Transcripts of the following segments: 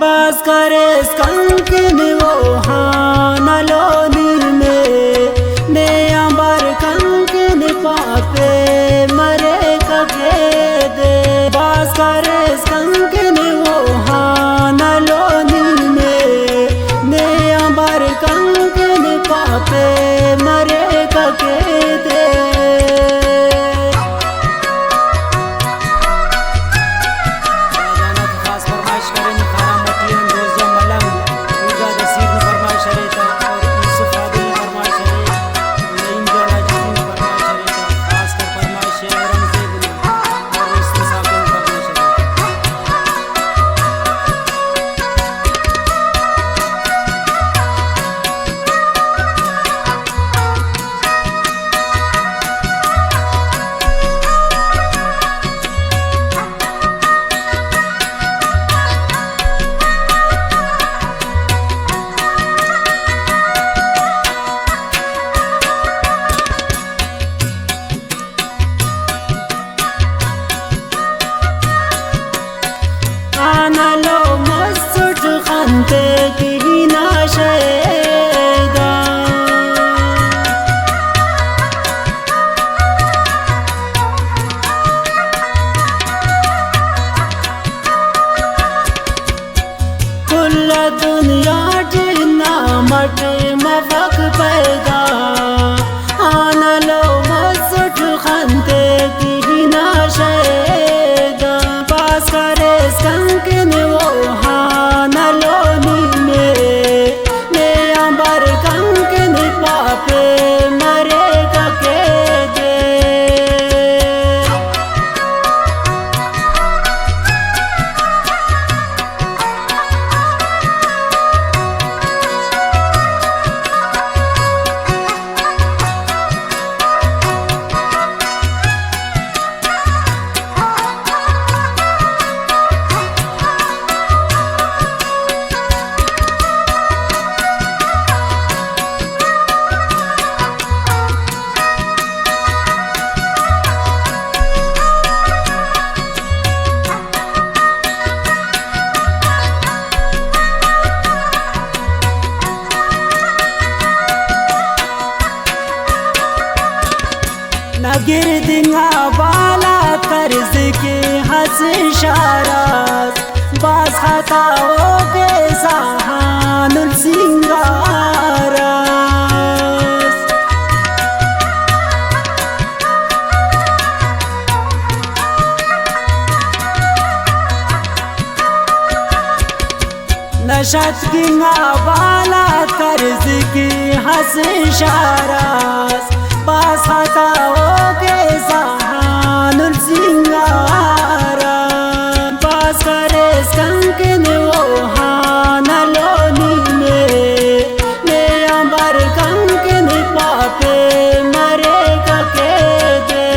बस करे कंकन वो हानलोनी में ने अंबर कंकन पापे मरे कके दे। बस करे कंकन वो हानलोनी में ने अंबर कंकन पापे मरे कके दे। आनलो मसुट खंते की नाशेदा कुल दुनिया जिन्ना मटे मफक पैदा। आनलो मसुट खंते की नाशेदा पास करे कंकन वो हानलोनी में ने अंबर कंकन पापे मरे कके दे। नगिर दिंगा बाला कर्ज के हंस शारास बास खताओं के सहानुल सिंगारास। नशत गिंगा बाला कर्ज के हंस शारास बास खताओं के सहानुल सिंगारा। बास करे कंकन वो हानलोनी में ने अंबर कंकन पापे मरे कके दे।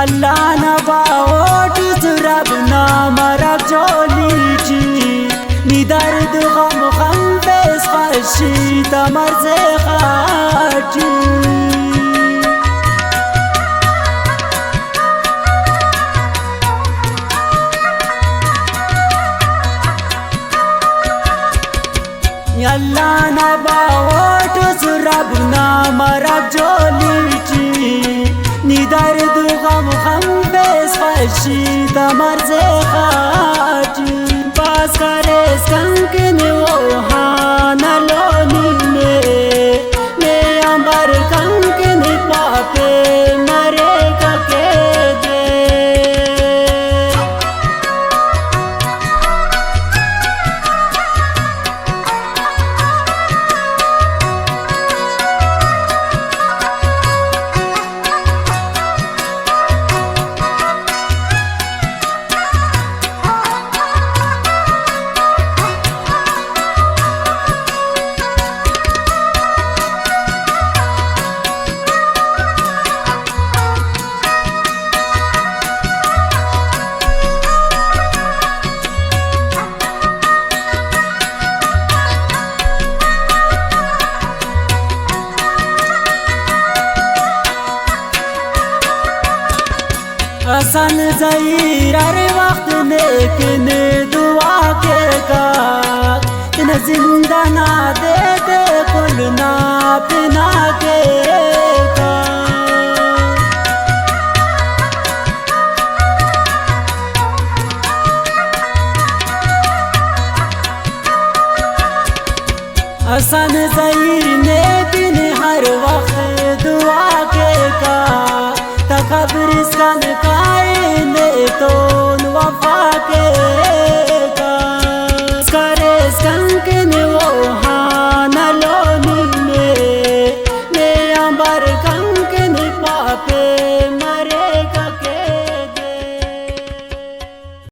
अल्लाह न बाओट रब ना मरक जोलीची निदर्द गम गम बेस खशी तमर से खाची। अल्लाह न बाओट रब ना मरक जोलीची निदर्द गम गम बेस खशी तमर से खाची। पास करे कंकन वो हानलोनी में ने अंबर कंकन पापे मरे कके दे। हसन ज़हीर हर वक्त नेकिन दुआ के का तिन जिंदा ना दे दे कुल ना पिना के का हसन ज़हीर नेकिन हर वक्त दुआ के का तकब्रिस्तान कायने तो वफा के